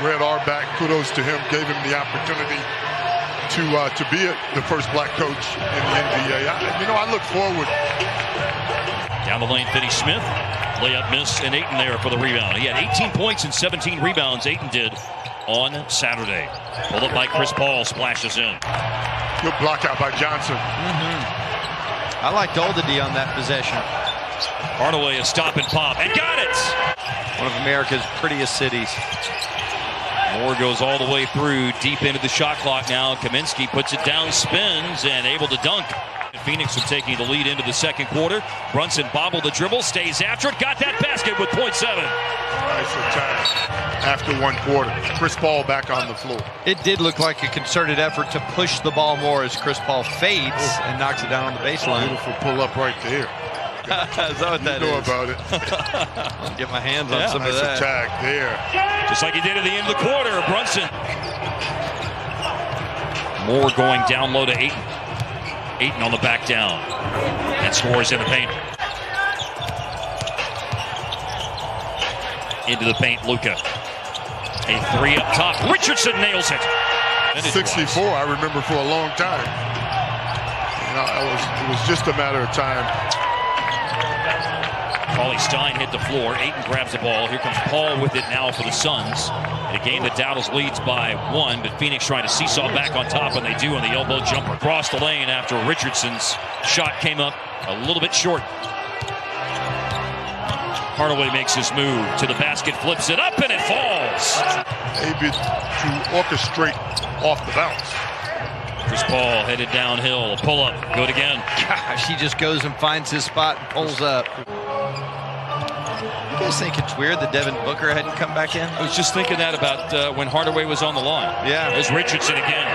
Red Auerbach, kudos to him, gave him the opportunity to be the first black coach in the NBA. I look forward. Down the lane, Finney Smith. Layup miss, and Ayton there for the rebound. He had 18 points and 17 rebounds, Ayton did, on Saturday. Pulled up by Chris Paul, splashes in. Good block out by Johnson. I liked Oldady on that possession. Hardaway, a stop and pop, and got it! One of America's prettiest cities. Moore goes all the way through, deep into the shot clock now. Kaminsky puts it down, spins, and able to dunk. Phoenix are taking the lead into the second quarter. Brunson bobbled the dribble, stays after it, got that basket with .7. Nice attack after one quarter. Chris Paul back on the floor. It did look like a concerted effort to push the ball more as Chris Paul fades and knocks it down on the baseline. Beautiful pull up right there. Is that what that you know is? about it. I'll get my hands on some nice of that. Attack there. Just like he did at the end of the quarter, Brunson. Moore going down low to Ayton. Ayton on the back down. And scores in the paint. Into the paint, Luka. A three up top. Richardson nails it. 64, I remember for a long time. It was just a matter of time. Cauley Stein hit the floor. Ayton grabs the ball. Here comes Paul with it now for the Suns. A game that Dallas leads by 1, but Phoenix trying to seesaw back on top, and they do on the elbow jumper. Across the lane after Richardson's shot came up a little bit short. Hardaway makes his move to the basket, flips it up, and it falls. Able to orchestrate off the bounce. Chris Paul headed downhill, a pull up, good again. Gosh, he just goes and finds his spot and pulls up. You guys think it's weird that Devin Booker hadn't come back in? I was just thinking that about when Hardaway was on the line. Yeah. There's Richardson again.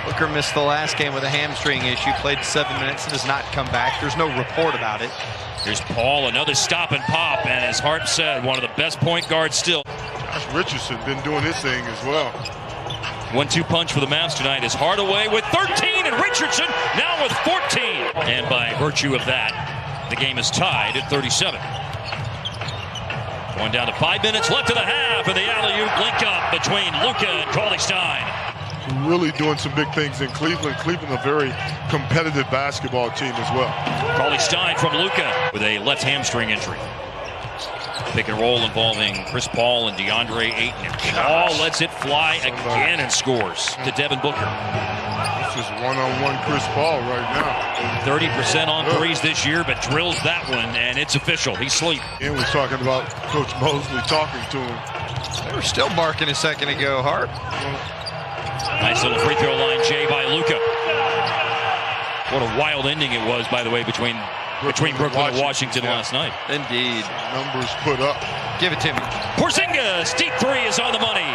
Booker missed the last game with a hamstring issue, played 7 minutes, and has not come back. There's no report about it. Here's Paul, another stop and pop, and as Hart said, one of the best point guards still. Josh Richardson been doing his thing as well. 1-2 punch for the Mavs tonight is Hardaway with 13 and Richardson now with 14. And by virtue of that, the game is tied at 37. Going down to 5 minutes left of the half, and the alley-oop link up between Luka and Cauley Stein. Really doing some big things in Cleveland. Cleveland, a very competitive basketball team as well. Cauley Stein from Luka with a left hamstring injury. Pick and roll involving Chris Paul and DeAndre Ayton. And Paul lets it fly again and scores to Devin Booker. This is one-on-one Chris Paul right now. 30% on threes this year, but drills that one, and it's official. He's asleep. And we're talking about Coach Mosley talking to him. They were still barking a second ago, Hart. Nice little free throw line, Jay, by Luka. What a wild ending it was, by the way, between Brooklyn and Washington last night. Indeed. Numbers put up. Give it to me. Porzingis, deep three is on the money.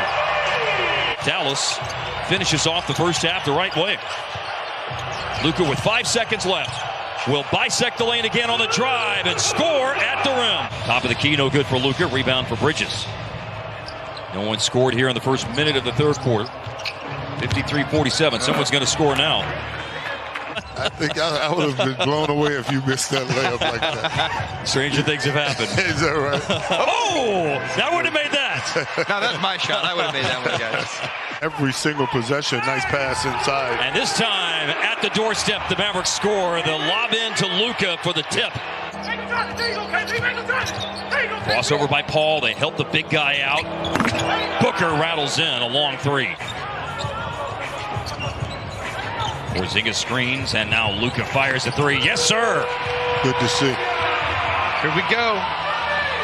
Dallas finishes off the first half the right way. Luka with 5 seconds left will bisect the lane again on the drive and score at the rim. Top of the key, no good for Luka. Rebound for Bridges. No one scored here in the first minute of the third quarter. 53-47. Someone's going to score now. I think I would have been blown away if you missed that layup like that. Stranger things have happened. Is that right? Oh, that would have made that. No, that's my shot. I would have made that one, guys. Every single possession, nice pass inside. And this time, at the doorstep, the Mavericks score. The lob in to Luka for the tip. Crossover by Paul. They help the big guy out. Booker rattles in a long three. Porzingis screens, and now Luka fires a three. Yes, sir. Good to see. Here we go.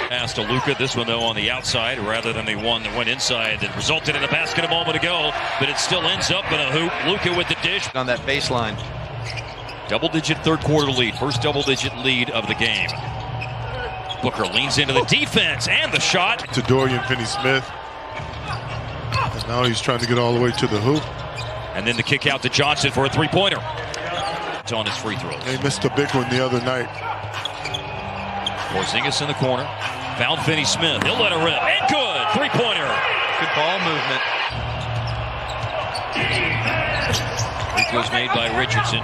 Pass to Luka. This one, though, on the outside rather than the one that went inside that resulted in a basket a moment ago, but it still ends up in a hoop. Luka with the dish. On that baseline. Double-digit third quarter lead. First double-digit lead of the game. Booker leans into the defense and the shot. To Dorian Finney-Smith. And now he's trying to get all the way to the hoop. And then the kick out to Johnson for a three-pointer. It's on his free throws. They missed a big one the other night. Porzingis in the corner. Found Finney-Smith. He'll let it rip. And good. Three-pointer. Good ball movement. Free throws made by Richardson.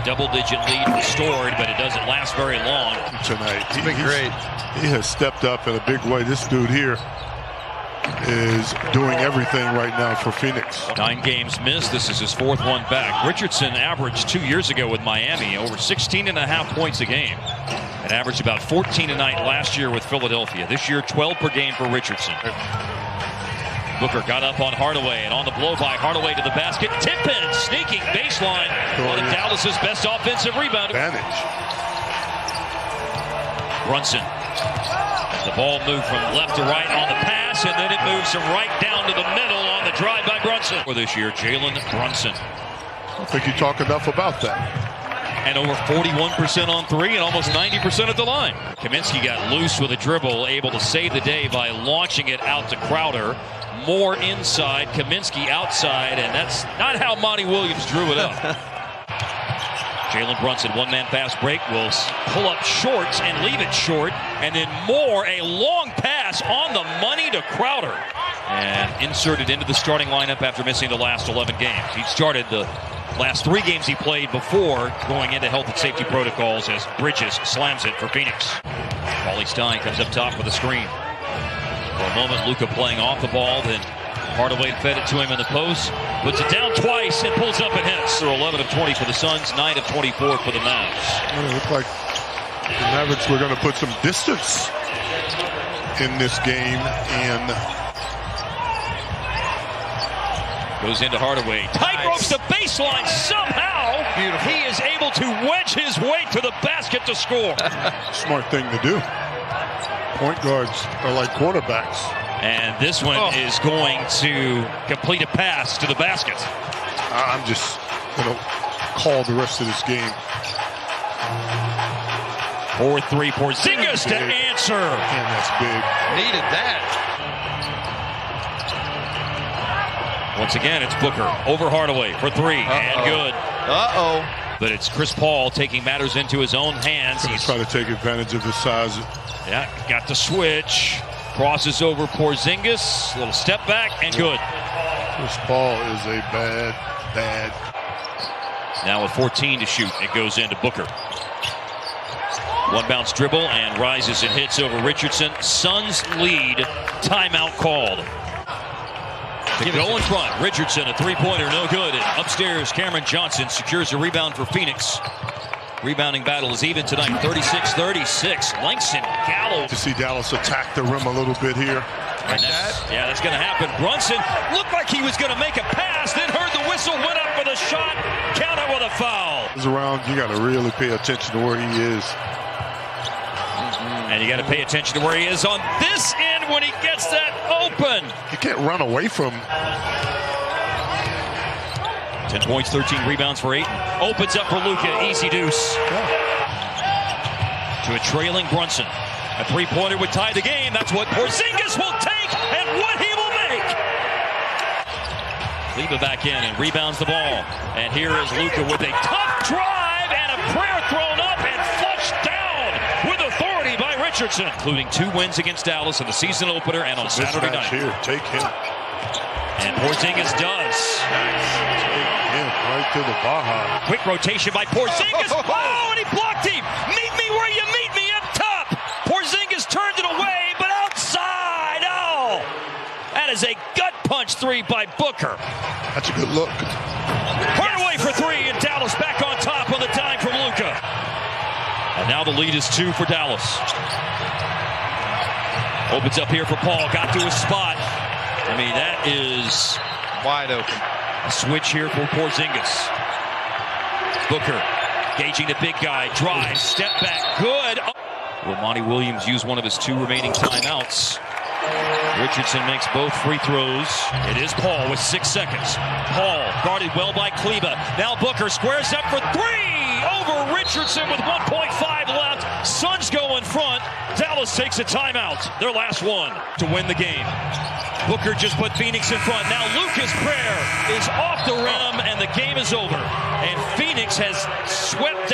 Double-digit lead restored, but it doesn't last very long. Tonight. He's been great. He has stepped up in a big way. This dude here, is doing everything right now for Phoenix. 9 games missed. This is his 4th one back. Richardson averaged 2 years ago with Miami over 16.5 points a game, and averaged about 14 a night last year with Philadelphia. This year, 12 per game for Richardson. Booker got up on Hardaway, and on the blow by Hardaway to the basket. Tippin sneaking baseline. One of Dallas's best offensive rebound. Advantage. Brunson. The ball moved from left to right on the pass, and then it moves from right down to the middle on the drive by Brunson. For this year, Jalen Brunson. I don't think you talk enough about that. And over 41% on 3 and almost 90% at the line. Kaminsky got loose with a dribble, able to save the day by launching it out to Crowder. More inside, Kaminsky outside, and that's not how Monty Williams drew it up. Jalen Brunson, one-man fast break, will pull up short and leave it short. And then Moore, a long pass on the money to Crowder. And inserted into the starting lineup after missing the last 11 games. He started the last 3 games he played before going into health and safety protocols as Bridges slams it for Phoenix. Paulie Stein comes up top with a screen. For a moment, Luka playing off the ball, then Hardaway fed it to him in the post, puts it down twice and pulls up and hits. So 11 of 20 for the Suns, 9 of 24 for the Mavs. It looked like the Mavericks were going to put some distance in this game, and goes into Hardaway. Tight ropes the baseline. Somehow Beautiful. He is able to wedge his way to the basket to score. smart thing to do. Point guards are like quarterbacks. And this one is going to complete a pass to the basket. I'm just going to call the rest of this game. 4-3 Porzingis to answer. And that's big. Needed that. Once again, it's Booker over Hardaway for 3 and good. But it's Chris Paul taking matters into his own hands. He's trying to take advantage of his size. Yeah, got the switch. Crosses over Porzingis. Little step back and good. Chris Paul is a bad. Now with 14 to shoot, it goes into Booker. One bounce dribble and rises and hits over Richardson. Suns lead. Timeout called. To go in front, Richardson, a 3-pointer, no good. And upstairs, Cameron Johnson secures a rebound for Phoenix. Rebounding battle is even tonight, 36-36. Langston Gallo. To see Dallas attack the rim a little bit here. And that's going to happen. Brunson looked like he was going to make a pass, then heard the whistle, went up for the shot, counter with a foul. He's around, you got to really pay attention to where he is. And you got to pay attention to where he is on this end when he gets that open. You can't run away from 10 points, 13 rebounds for Ayton. Opens up for Luka, easy deuce. To a trailing Brunson. A 3-pointer would tie the game. That's what Porzingis will take and what he will make. Leva back in and rebounds the ball. And here is Luka with a tough drive and a prayer thrown up and flushed down with authority by Richardson. Including 2 wins against Dallas in the season opener and on Saturday night. Here, take him. And Porzingis does. Right to the Baja. Quick rotation by Porzingis. Oh, and he blocked him. Meet me where you meet me up top. Porzingis turned it away, but outside. Oh, that is a gut punch 3 by Booker. That's a good look. Hardaway for 3, and Dallas back on top on the dime from Luka. And now the lead is 2 for Dallas. Opens up here for Paul. Got to his spot. I mean, that is Wide open. a switch here for Porzingis. Booker gauging the big guy. Drive, step back, good. Will Monty Williams use one of his 2 remaining timeouts? Richardson makes both free throws. It is Paul with 6 seconds. Paul guarded well by Kleba. Now Booker squares up for 3 over Richardson with 1.5 left. Suns go in front. Dallas takes a timeout. Their last one to win the game. Booker just put Phoenix in front. Now Luka's prayer is off the rim and the game is over. And Phoenix has swept